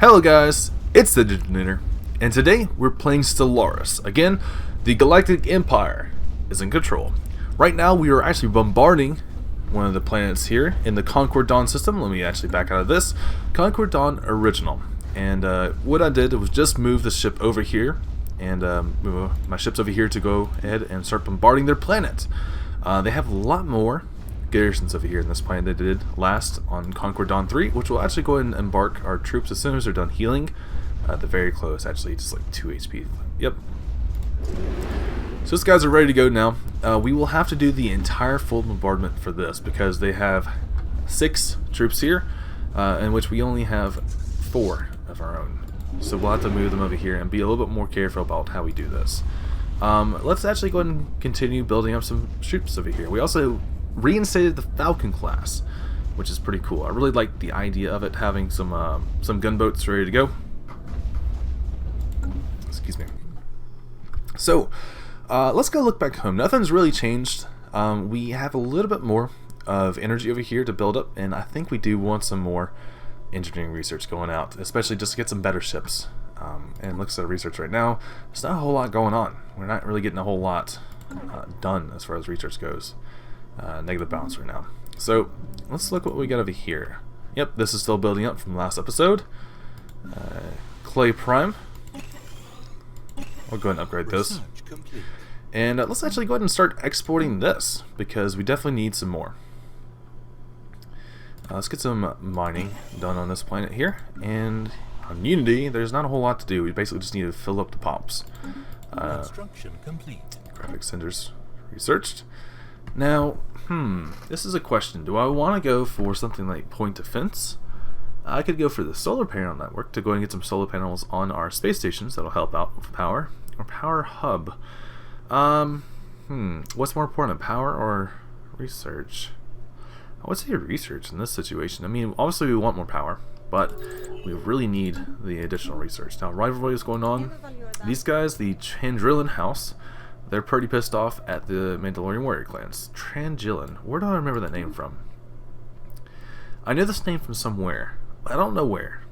Hello guys, it's the GIngernator, and today we're playing Stellaris. Again, the Galactic Empire is in control. Right now we are actually bombarding one of the planets here in the Concord Dawn system. Let me actually back out of this. Concord Dawn Original. And what I did was just move the ship over here, and move my ships over here to go ahead and start bombarding their planet. They have a lot more garrisons over here in this planet they did last on Concord Dawn 3, which will actually go ahead and embark our troops as soon as they're done healing. They're very close, actually, just like 2 HP. Yep. So these guys are ready to go now. We will have to do the entire full bombardment for this because they have 6 troops here, in which we only have 4 of our own. So we'll have to move them over here and be a little bit more careful about how we do this. Let's actually go ahead and continue building up some troops over here. We also reinstated the Falcon class, which is pretty cool. I really like the idea of it having some gunboats ready to go. Excuse me. So let's go look back home. Nothing's really changed. We have a little bit more of energy over here to build up, and I think we do want some more engineering research going out, especially just to get some better ships. And looks at research right now, there's not a whole lot going on. We're not really getting a whole lot done as far as research goes. Negative balance right now. So let's look what we got over here. Yep, this is still building up from last episode. Clay Prime. We'll go ahead and upgrade this. And let's actually go ahead and start exporting this, because we definitely need some more. Let's get some mining done on this planet here. And on Unity, there's not a whole lot to do. We basically just need to fill up the pops. Construction complete. Graphic centers researched. Now, this is a question. Do I want to go for something like point defense? I could go for the solar panel network to go and get some solar panels on our space stations. That'll help out with power. Or power hub. What's more important, power or research? I would say research in this situation. I mean, obviously we want more power, but we really need the additional research. Now, rivalry is going on. These guys, the Chandrillan House, they're pretty pissed off at the Mandalorian warrior clans. Trangillan. Where do I remember that name from? I know this name from somewhere. I don't know where.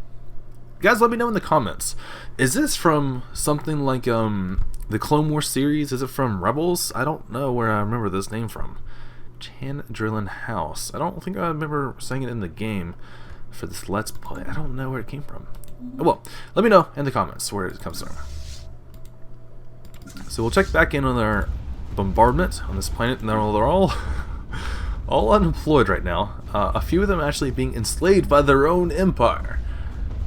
Guys, let me know in the comments. Is this from something like the Clone Wars series? Is it from Rebels? I don't know where I remember this name from. Chandrillan House. I don't think I remember saying it in the game for this Let's Play. I don't know where it came from. Oh, well, let me know in the comments where it comes from. So we'll check back in on our bombardment on this planet, and they're all unemployed right now. A few of them actually being enslaved by their own empire.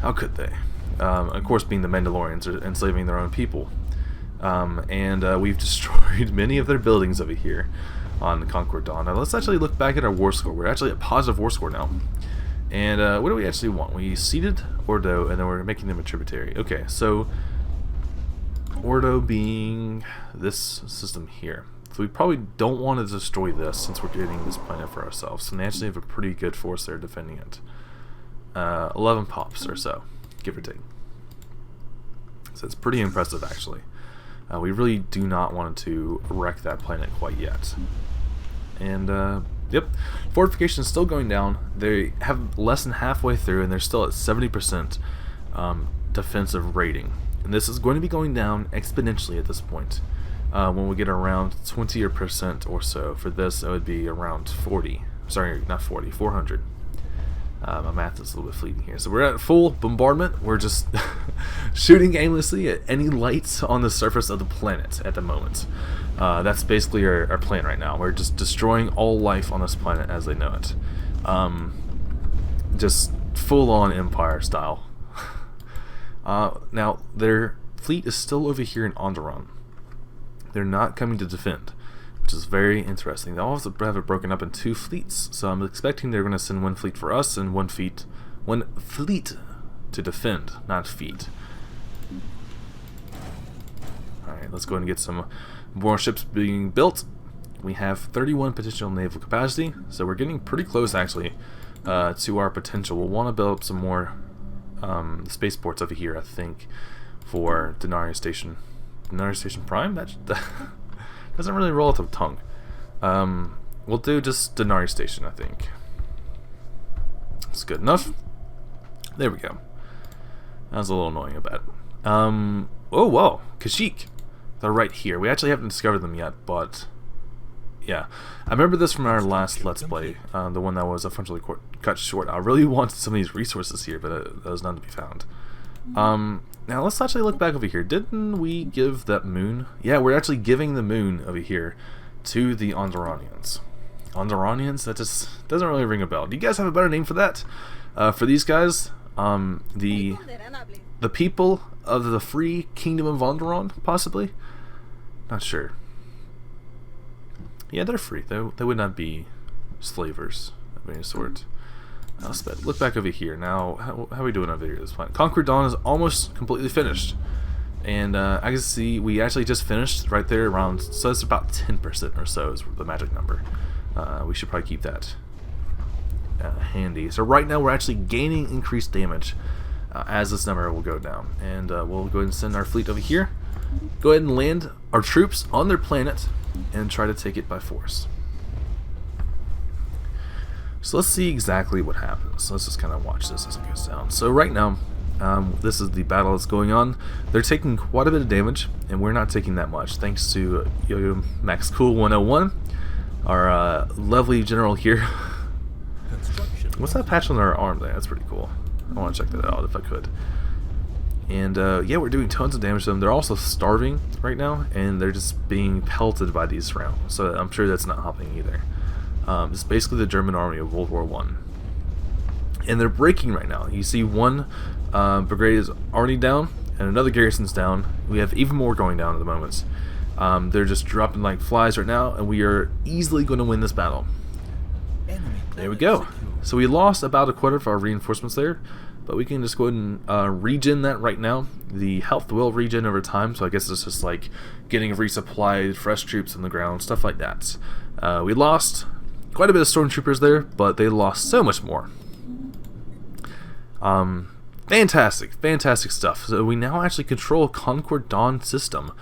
How could they? Of course, being the Mandalorians are enslaving their own people. And we've destroyed many of their buildings over here on Concord Dawn. Now let's actually look back at our war score. We're actually at positive war score now. And what do we actually want? We seeded Ordo, and then we're making them a tributary. Okay, so Ordo being this system here. So we probably don't want to destroy this since we're getting this planet for ourselves. And they actually have a pretty good force there defending it. 11 pops or so, give or take. So it's pretty impressive, actually. We really do not want to wreck that planet quite yet. And, yep, fortification is still going down. They have less than halfway through, and they're still at 70% defensive rating. And this is going to be going down exponentially at this point. When we get around 20% or so. For this, it would be around 40. Sorry, not 40, 400. My math is a little bit fleeting here. So we're at full bombardment. We're just shooting aimlessly at any lights on the surface of the planet at the moment. That's basically our plan right now. We're just destroying all life on this planet as they know it. Just full-on Empire style. Now, their fleet is still over here in Onderon. They're not coming to defend, which is very interesting. They all have it broken up in 2 fleets, so I'm expecting they're going to send 1 fleet for us and 1 fleet to defend, not feet. Alright, let's go ahead and get some more ships being built. We have 31 potential naval capacity, so we're getting pretty close actually to our potential. We'll want to build up some more spaceports over here, I think, for Denari Station. Denari Station Prime? That doesn't really roll off the tongue. We'll do just Denari Station, I think. It's good enough. There we go. That was a little annoying, I bet. Oh, whoa. Kashyyyk. They're right here. We actually haven't discovered them yet, but... yeah. I remember this from our last Let's Play, the one that was unfortunately cut short. I really wanted some of these resources here, but there was none to be found. Now let's actually look back over here. Didn't we give that moon? Yeah, we're actually giving the moon over here to the Onderonians. Onderonians? That just doesn't really ring a bell. Do you guys have a better name for that? For these guys, the people of the free kingdom of Onderon, possibly? Not sure. Yeah, they're free. They would not be slavers of any sort. Let's look back over here. Now, how are we doing over here at this point? Conquer Dawn is almost completely finished. And I can see we actually just finished right there around, so it's about 10% or so is the magic number. We should probably keep that handy. So right now we're actually gaining increased damage as this number will go down. And we'll go ahead and send our fleet over here. Go ahead and land our troops on their planet and try to take it by force. So let's see exactly what happens. Let's just kind of watch this as it goes down. So right now, this is the battle that's going on. They're taking quite a bit of damage, and we're not taking that much, thanks to Yo-Yo Max Cool 101, our lovely general here. What's that patch on our arm there? That's pretty cool. I want to check that out if I could. And yeah, we're doing tons of damage to them. They're also starving right now, and they're just being pelted by these rounds. So I'm sure that's not happening either. It's basically the German army of World War I. And they're breaking right now. You see one brigade is already down, and another garrison's down. We have even more going down at the moment. They're just dropping like flies right now, and we are easily going to win this battle. There we go. So we lost about a quarter of our reinforcements there, but we can just go ahead and regen that right now. The health will regen over time, so I guess it's just like getting resupplied, fresh troops on the ground, stuff like that. We lost quite a bit of stormtroopers there, but they lost so much more. Fantastic stuff. So we now actually control Concord Dawn system,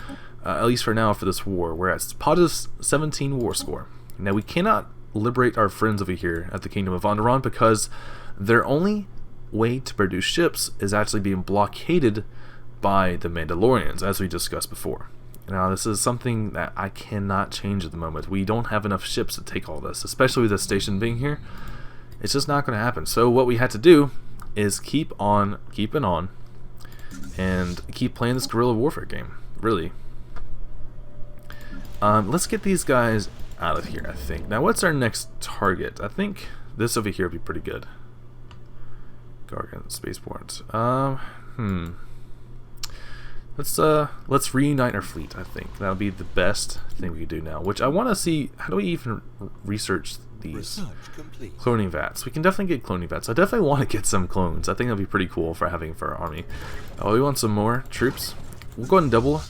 at least for now for this war. We're at positive 17 war score. Now we cannot liberate our friends over here at the Kingdom of Onderon because their only way to produce ships is actually being blockaded by the Mandalorians, as we discussed before. Now this is something that I cannot change at the moment. We don't have enough ships to take all this, especially with the station being here. It's just not going to happen. So what we had to do is keep on keeping on and keep playing this guerrilla warfare game, really. Let's get these guys out of here, I think. Now what's our next target? I think this over here would be pretty good. Gargan spaceports. Let's reunite our fleet. I think that'll be the best thing we could do now. Which I want to see. How do we even research these cloning vats? We can definitely get cloning vats. I definitely want to get some clones. I think that'd be pretty cool for having for our army. Oh, we want some more troops. We'll go ahead and double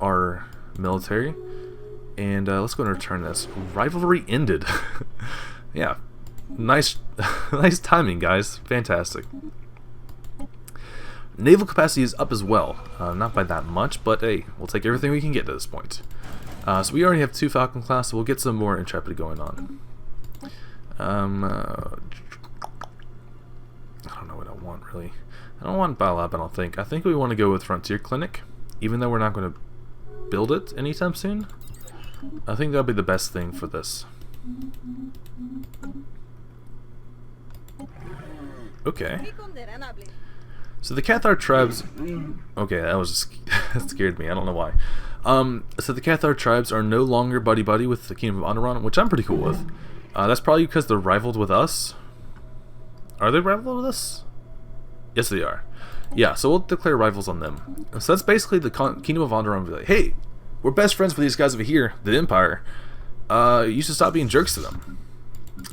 our military, and let's go ahead and return this. Rivalry ended. Yeah, nice, nice timing, guys. Fantastic. Naval capacity is up as well. Not by that much, but hey, we'll take everything we can get to this point. So we already have 2 Falcon class, so we'll get some more Intrepid going on. I don't know what I want, really. I don't want Battle Lab, I don't think. I think we want to go with Frontier Clinic, even though we're not going to build it anytime soon. I think that'll be the best thing for this. Okay. So the Cathar tribes... Okay, that was just... that scared me. I don't know why. So the Cathar tribes are no longer buddy-buddy with the Kingdom of Onderon, which I'm pretty cool with. That's probably because they're rivaled with us. Are they rivaled with us? Yes, they are. Yeah, so we'll declare rivals on them. So that's basically the Kingdom of Onderon will be like, hey, we're best friends with these guys over here, the Empire. You should stop being jerks to them.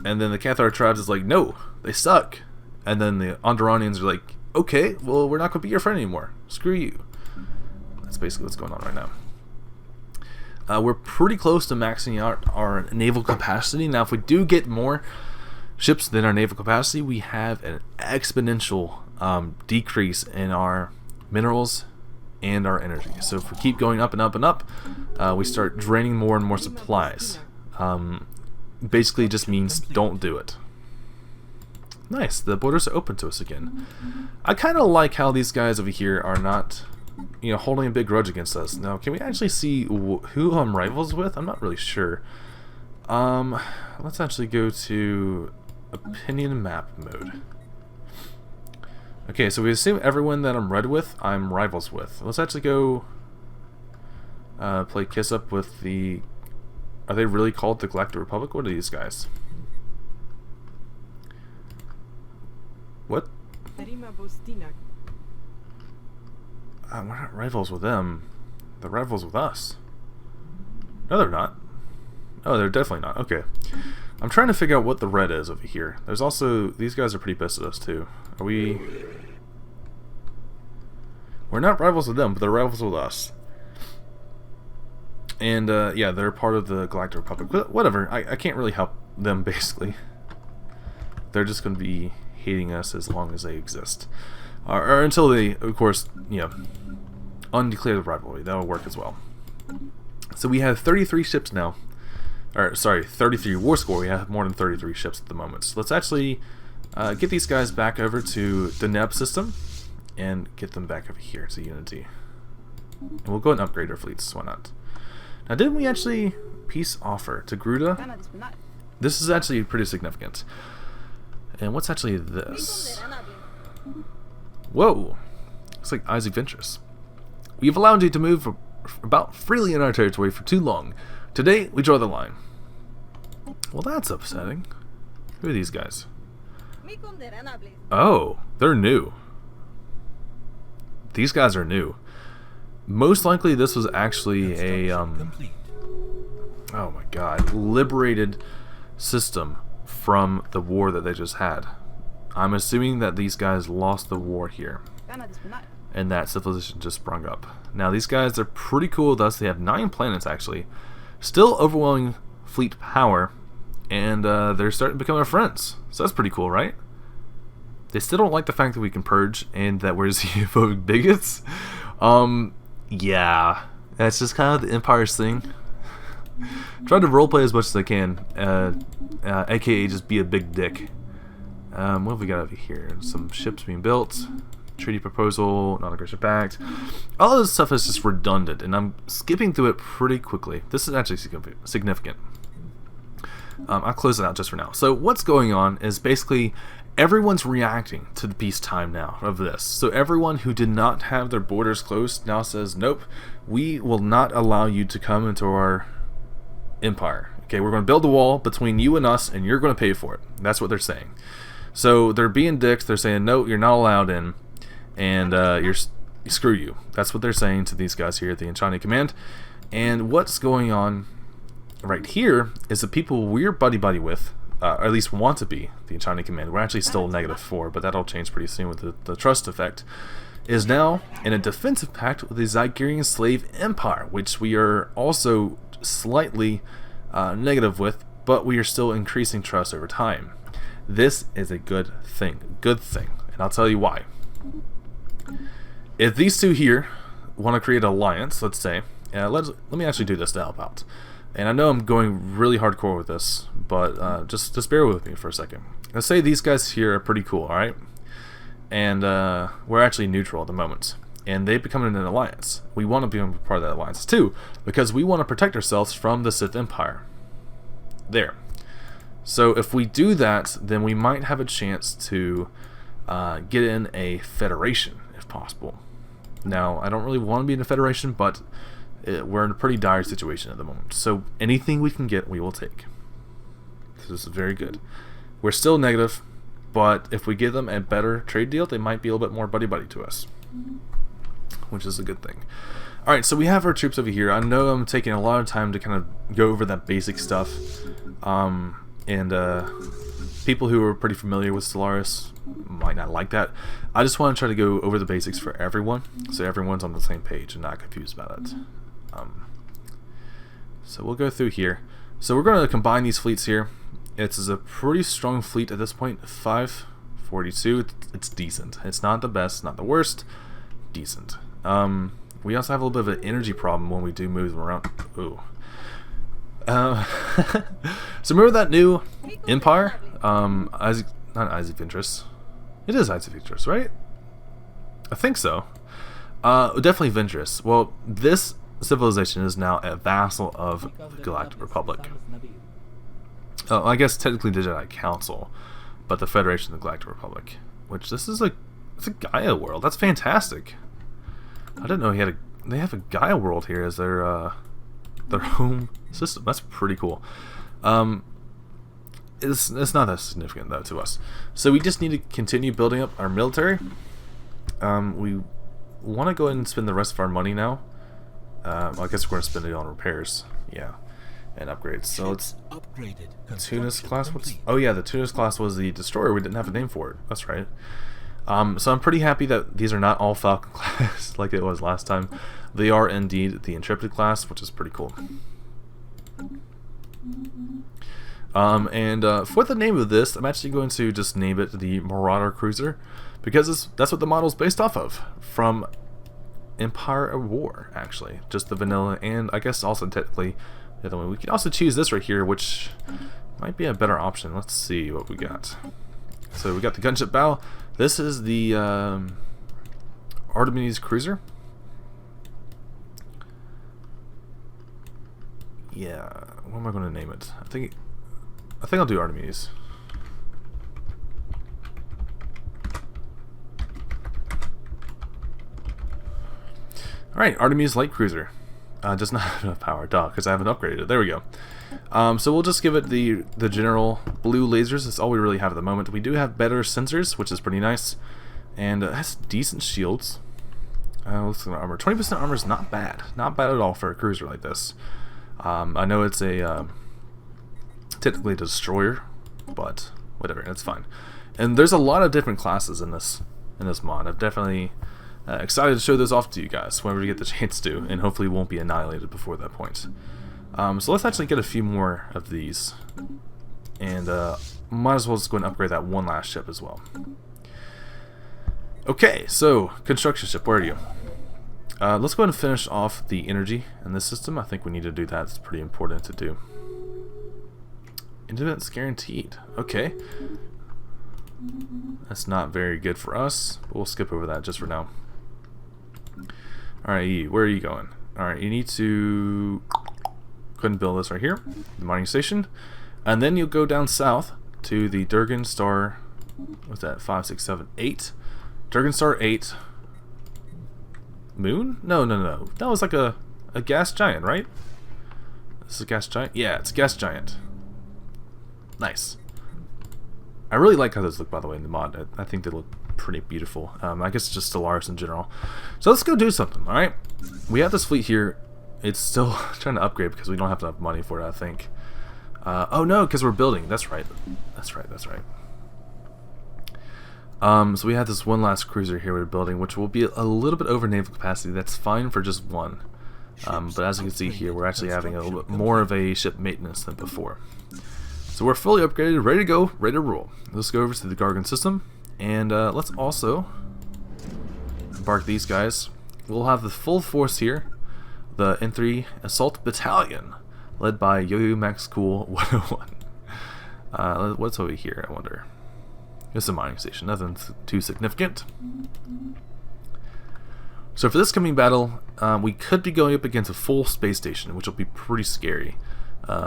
And then the Cathar tribes is like, no, they suck. And then the Onderonians are like, okay, well, we're not going to be your friend anymore. Screw you. That's basically what's going on right now. We're pretty close to maxing out our naval capacity. Now, if we do get more ships than our naval capacity, we have an exponential decrease in our minerals and our energy. So if we keep going up and up and up, we start draining more and more supplies. Basically, it just means don't do it. Nice, the borders are open to us again. I kind of like how these guys over here are not, you know, holding a big grudge against us. Now, can we actually see who I'm rivals with? I'm not really sure. Let's actually go to opinion map mode. Okay, so we assume everyone that I'm red with, I'm rivals with. Let's actually go play kiss up with the... Are they really called the Galactic Republic? What are these guys? What? We're not rivals with them. They're rivals with us. No, they're not. Oh, they're definitely not. Okay. I'm trying to figure out what the red is over here. There's also... These guys are pretty pissed at us, too. Are we... We're not rivals with them, but they're rivals with us. And, yeah, they're part of the Galactic Republic. But whatever. I can't really help them, basically. They're just going to be hating us as long as they exist. Or until they, of course, you know, undeclare the rivalry. That'll work as well. So we have 33 ships now. Or, sorry, 33 war score. We have more than 33 ships at the moment. So let's actually get these guys back over to the Neb system and get them back over here to Unity. And we'll go and upgrade our fleets. Why not? Now, didn't we actually peace offer to Gruda? This is actually pretty significant. And what's actually this? Whoa! Looks like Isaac Ventress. We've allowed you to move about freely in our territory for too long. Today, we draw the line. Well, that's upsetting. Who are these guys? Oh, they're new. These guys are new. Most likely this was actually a, oh my god, liberated system from the war that they just had. I'm assuming that these guys lost the war here. And that civilization just sprung up. Now these guys are pretty cool with us. They have 9 planets actually. Still overwhelming fleet power. And they're starting to become our friends. So that's pretty cool, right? They still don't like the fact that we can purge and that we're xenophobic bigots. Yeah. That's just kind of the Empire's thing. Try to roleplay as much as I can. AKA just be a big dick. What have we got over here? Some ships being built. Treaty proposal, non-aggression pact. All of this stuff is just redundant, and I'm skipping through it pretty quickly. This is actually significant. I'll close it out just for now. So what's going on is basically everyone's reacting to the peacetime now of this. So everyone who did not have their borders closed now says, nope, we will not allow you to come into our empire. Okay, we're going to build a wall between you and us, and you're going to pay for it. That's what they're saying. So they're being dicks. They're saying, no, you're not allowed in, and screw you. That's what they're saying to these guys here at the Enchanted Command. And what's going on right here is the people we're buddy-buddy with, or at least want to be the Enchanted Command. We're actually still -4, but that'll change pretty soon with the trust effect. Is now in a defensive pact with the Zygerian Slave Empire, which we are also slightly negative with, but we are still increasing trust over time. This is a good thing, and I'll tell you why. If these two here want to create an alliance, let's say, let me actually do this to help out. And I know I'm going really hardcore with this, but just bear with me for a second. Let's say these guys here are pretty cool, alright? And we're actually neutral at the moment. And they become an alliance. We want to be part of that alliance too, because we want to protect ourselves from the Sith Empire. There. So if we do that, then we might have a chance to get in a federation, if possible. Now, I don't really want to be in a federation, but we're in a pretty dire situation at the moment. So anything we can get, we will take. This is very good. We're still negative, but if we give them a better trade deal, they might be a little bit more buddy-buddy to us, which is a good thing. Alright, so we have our troops over here. I know I'm taking a lot of time to kind of go over that basic stuff. People who are pretty familiar with Stellaris might not like that. I just want to try to go over the basics for everyone, so everyone's on the same page and not confused about it. So we'll go through here. So we're going to combine these fleets here. It's a pretty strong fleet at this point. 542. It's decent. It's not the best, not the worst. Decent. We also have a little bit of an energy problem when we do move them around. Ooh. So remember that new empire? not Eyes of Interest. It is Eyes of Interest, right? I think so. Definitely Ventress. Well, this civilization is now a vassal of the Galactic Republic. Oh, I guess technically the Jedi Council, but the Federation of the Galactic Republic. Which this is it's a Gaia world. That's fantastic. I didn't know they have a Gaia world here as their home system. That's pretty cool. It's not that significant though to us. So we just need to continue building up our military. We want to go ahead and spend the rest of our money now. Well, I guess we're going to spend it on repairs. Yeah. And upgrades. So it's Tunis class. Oh yeah, the Tunis class was the destroyer. We didn't have a name for it. That's right. So I'm pretty happy that these are not all Falcon class like it was last time. They are indeed the Intrepid class, which is pretty cool. For the name of this, I'm actually going to just name it the Marauder Cruiser, because that's what the model is based off of, from Empire of War, actually. Just the vanilla, and I guess also technically the other one. We can also choose this right here, which might be a better option. Let's see what we got. So we got the gunship bow. This is the Artemis Cruiser. Yeah, what am I going to name it? I think I'll do Artemis. Alright, Artemis Light Cruiser. Does not have enough power, because I haven't upgraded it. There we go. So we'll just give it the general blue lasers. That's all we really have at the moment. We do have better sensors, which is pretty nice. And it has decent shields. Let's look at armor. 20% armor is not bad. Not bad at all for a cruiser like this. I know it's a technically a destroyer, but whatever, it's fine. And there's a lot of different classes in this mod. I'm definitely excited to show this off to you guys whenever we get the chance to, and hopefully won't be annihilated before that point. So let's actually get a few more of these, and might as well just go and upgrade that one last ship as well. Okay, so construction ship, where are you? Let's go ahead and finish off the energy in this system. I think we need to do that. It's pretty important to do. Independence guaranteed. Okay. That's not very good for us, but we'll skip over that just for now. Alright, where are you going? Alright, you need to go ahead and build this right here, the mining station. And then you'll go down south to the Durgan Star, what's that, 5, 6, 7, 8? Durgan Star 8 moon? No. That was like a gas giant, right? This is a gas giant? Yeah, it's a gas giant. Nice. I really like how those look, by the way, in the mod. I think they look pretty beautiful. I guess just Stellaris in general. So let's go do something, alright? We have this fleet here. It's still trying to upgrade because we don't have enough money for it, I think. Oh no, because we're building. That's right. That's right. So we have this one last cruiser here we're building, which will be a little bit over naval capacity. That's fine for just one. But as you can see here, we're actually having a little bit more of a ship maintenance than before. So we're fully upgraded, ready to go, ready to roll. Let's go over to the Gargan system, and let's also embark these guys. We'll have the full force here, the N3 Assault Battalion, led by Yo-Yo Max Cool 101. What's over here, I wonder? It's a mining station, nothing too significant. So for this coming battle, we could be going up against a full space station, which will be pretty scary.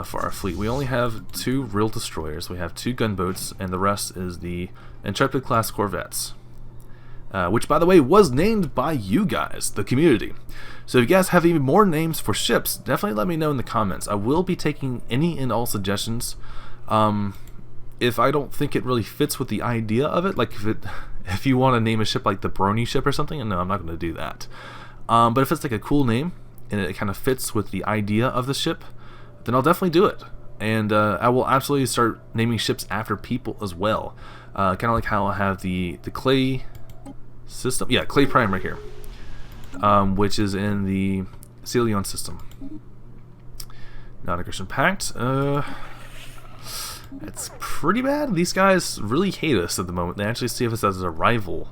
For our fleet. We only have 2 real destroyers, we have 2 gunboats, and the rest is the Intrepid class corvettes, which by the way was named by you guys, the community. So if you guys have even more names for ships, definitely let me know in the comments. I will be taking any and all suggestions. If I don't think it really fits with the idea of it, like if you want to name a ship like the Brony ship or something, no, I'm not going to do that. But if it's like a cool name and it kind of fits with the idea of the ship, then I'll definitely do it. And I will absolutely start naming ships after people as well. Kind of like how I have the Clay system. Yeah, Clay Prime right here. Which is in the Celion system. Non-aggression pact. It's pretty bad. These guys really hate us at the moment. They actually see us as a rival.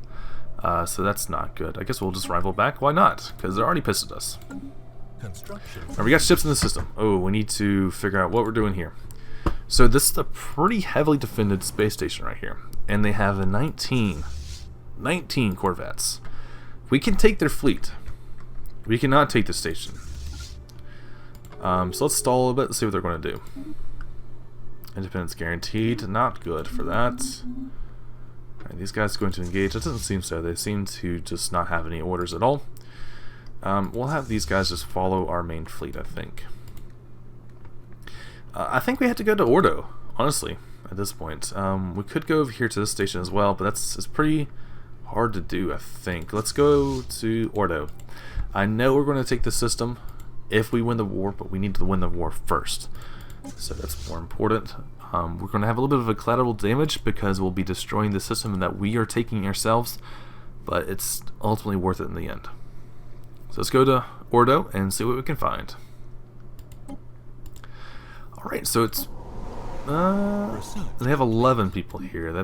So that's not good. I guess we'll just rival back. Why not? Because they're already pissed at us. Alright, we got ships in the system. Oh, we need to figure out what we're doing here. So this is a pretty heavily defended space station right here. and they have a 19 corvettes. We can take their fleet. We cannot take the station. So let's stall a little bit and see what they're going to do. Independence guaranteed. Not good for that. Alright, these guys are going to engage. It doesn't seem so. They seem to just not have any orders at all. We'll have these guys just follow our main fleet, I think. I think we have to go to Ordo, honestly, at this point. We could go over here to this station as well, but it's pretty hard to do, I think. Let's go to Ordo. I know we're going to take the system if we win the war, but we need to win the war first. So that's more important. We're going to have a little bit of a collateral damage because we'll be destroying the system that we are taking ourselves, but it's ultimately worth it in the end. So let's go to Ordo and see what we can find. Alright, so it's they have 11 people here. They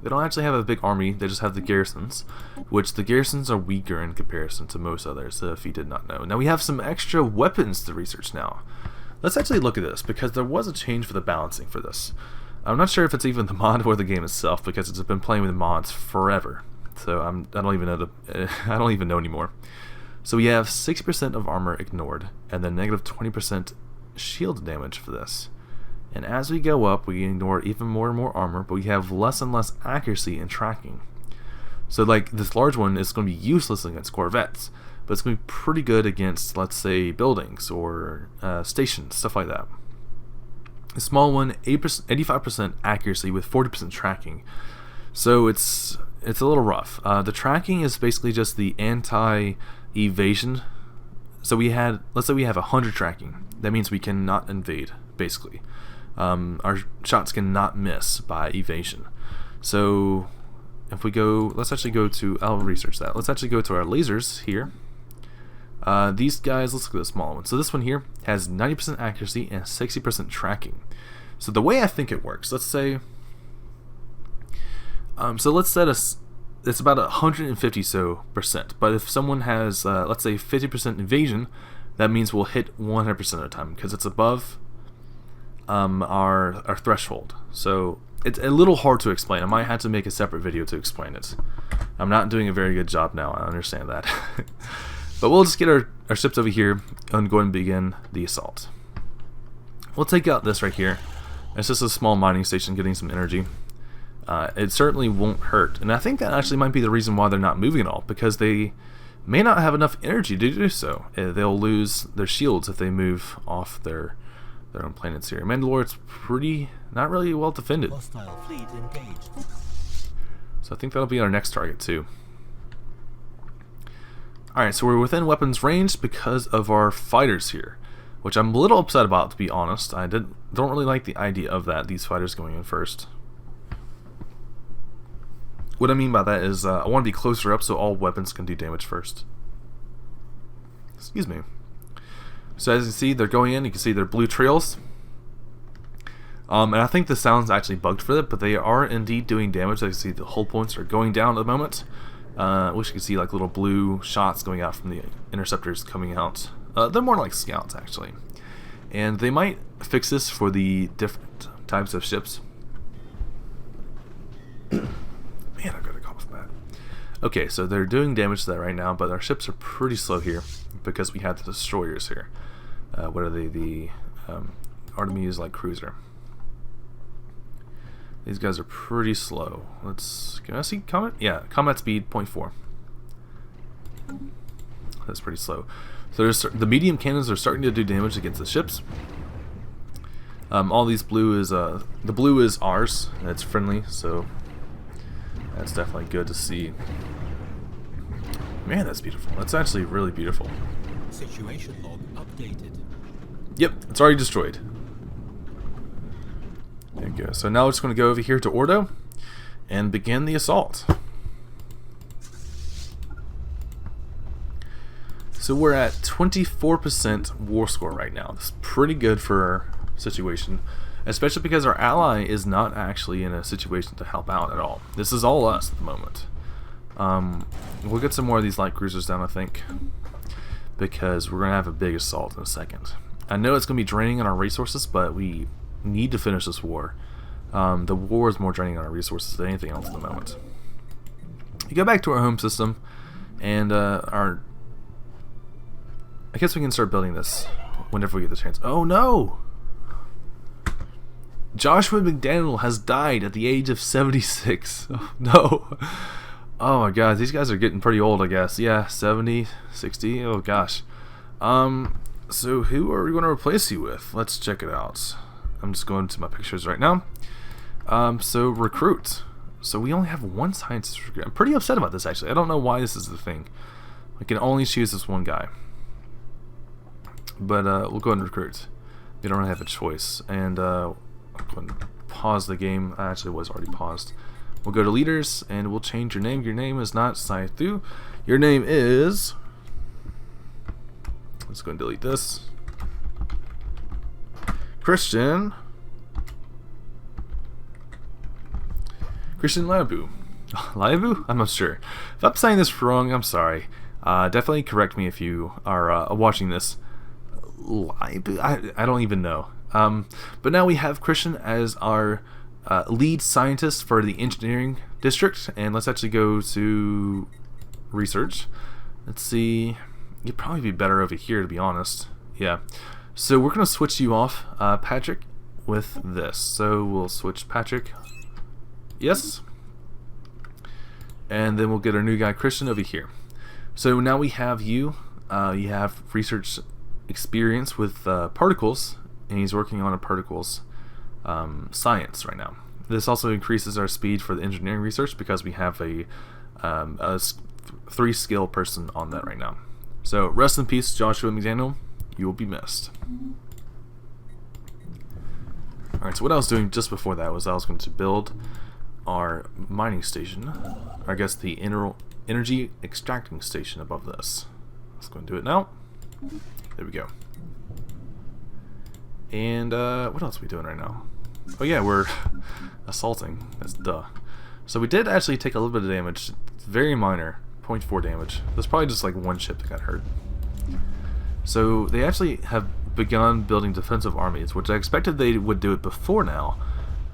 don't actually have a big army, they just have the garrisons, which the garrisons are weaker in comparison to most others, if you did not know. Now we have some extra weapons to research now. Let's actually look at this, because there was a change for the balancing for this. I'm not sure if it's even the mod or the game itself, because it's been playing with mods forever. So I don't even know anymore. So we have 60% of armor ignored, and then negative 20% shield damage for this. And as we go up, we ignore even more and more armor, but we have less and less accuracy in tracking. So like this large one is going to be useless against corvettes, but it's going to be pretty good against, let's say, buildings or stations, stuff like that. The small one, 85% accuracy with 40% tracking. So it's a little rough. The tracking is basically just the anti-evasion. So let's say we have 100 tracking. That means we cannot invade, basically. Our shots cannot miss by evasion. So if we go, let's actually go to, I'll research that. Let's actually go to our lasers here. These guys, let's look at the small one. So this one here has 90% accuracy and 60% tracking. So the way I think it works, let's say, so let's set it's about 150% but if someone has, let's say 50% invasion, that means we'll hit 100% of the time because it's above our threshold. So it's a little hard to explain. I might have to make a separate video to explain it. I'm not doing a very good job now, I understand that. But we'll just get our ships over here and go and begin the assault. We'll take out this right here. It's just a small mining station getting some energy. It certainly won't hurt, and I think that actually might be the reason why they're not moving at all, because they may not have enough energy to do so. They'll lose their shields if they move off their own planets here. Mandalore's not really well defended. Hostile fleet engaged. So I think that'll be our next target too. Alright, so we're within weapons range because of our fighters here, which I'm a little upset about, to be honest. I don't really like the idea of that, these fighters going in first. What I mean by that is I want to be closer up so all weapons can do damage first. Excuse me. So as you can see, they're going in. You can see their blue trails. And I think the sound's actually bugged for that, but they are indeed doing damage. As you see, the hull points are going down at the moment. I wish you could see like little blue shots going out from the interceptors coming out. They're more like scouts, actually. And they might fix this for the different types of ships. Man, I've got a cough bad. Okay, so they're doing damage to that right now, but our ships are pretty slow here because we have the destroyers here. What are they? The Artemis like cruiser. These guys are pretty slow. Can I see combat? Yeah, combat speed 0.4. That's pretty slow. So the medium cannons are starting to do damage against the ships. All these blue is the blue is ours. It's friendly, so that's definitely good to see. Man, that's beautiful. That's actually really beautiful. Situation log updated. Yep, it's already destroyed. There you go. So now we're just going to go over here to Ordo and begin the assault. So we're at 24% war score right now. That's pretty good for our situation, especially because our ally is not actually in a situation to help out at all. This is all us at the moment. We'll get some more of these light cruisers down, I think, because we're going to have a big assault in a second. I know it's going to be draining on our resources, but we need to finish this war. The war is more draining on our resources than anything else at the moment. You go back to our home system, and I guess we can start building this whenever we get the chance. Oh no! Joshua McDaniel has died at the age of 76. Oh, no. Oh my god, these guys are getting pretty old, I guess. Yeah, 70, 60. Oh gosh. So who are we going to replace you with? Let's check it out. I'm just going to my pictures right now. So recruit. So we only have one scientist recruit. I'm pretty upset about this actually. I don't know why this is the thing. We can only choose this one guy. But we'll go ahead and recruit. We don't really have a choice. And I'm going to pause the game. I actually was already paused. We'll go to leaders and we'll change your name. Your name is not Saithu. Your name is... Let's go and delete this. Christian Labu. Labu? I'm not sure. If I'm saying this wrong, I'm sorry. Definitely correct me if you are watching this. Labu? I don't even know. But now we have Christian as our lead scientist for the engineering district, and let's actually go to research. Let's see. You'd probably be better over here, to be honest. Yeah. So we're going to switch you off, Patrick, with this. So we'll switch Patrick. Yes. And then we'll get our new guy, Christian, over here. So now we have you. You have research experience with particles, and he's working on a particles science right now. This also increases our speed for the engineering research because we have a 3-skill person on that right now. So rest in peace, Joshua McDaniel. You will be missed. Alright, so what I was doing just before that was I was going to build our mining station, or I guess the energy extracting station above this. Let's go and do it now. There we go. And what else are we doing right now? Oh yeah, we're assaulting. That's duh. So we did actually take a little bit of damage. It's very minor, 0.4 damage. There's probably just like one ship that got hurt. So they actually have begun building defensive armies, which I expected they would do it before now.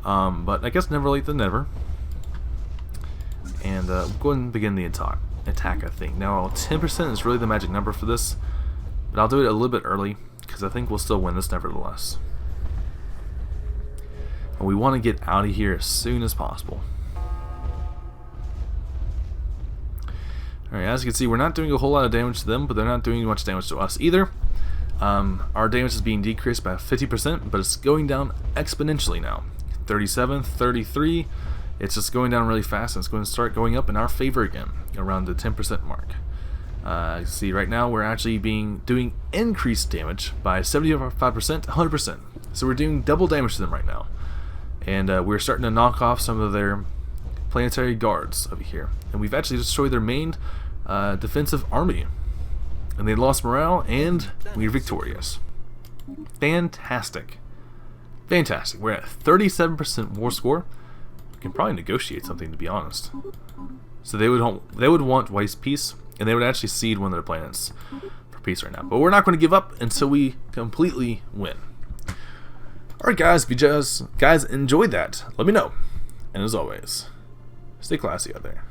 But I guess never late than never. And we'll go ahead and begin the attack, I think. Now 10% is really the magic number for this, but I'll do it a little bit early because I think we'll still win this nevertheless. And we want to get out of here as soon as possible. Alright, as you can see, we're not doing a whole lot of damage to them, but they're not doing much damage to us either. Our damage is being decreased by 50%, but it's going down exponentially now. 37, 33, it's just going down really fast, and it's going to start going up in our favor again, around the 10% mark. You see right now we're actually doing increased damage by 75%, 100%. So we're doing double damage to them right now. And we're starting to knock off some of their planetary guards over here. And we've actually destroyed their main defensive army. And they lost morale, and we're victorious. Fantastic. Fantastic. We're at 37% war score. We can probably negotiate something, to be honest. So they would want Weiss peace, and they would actually cede one of their planets for peace right now. But we're not going to give up until we completely win. Alright guys, if you guys enjoyed that, let me know. And as always, stay classy out there.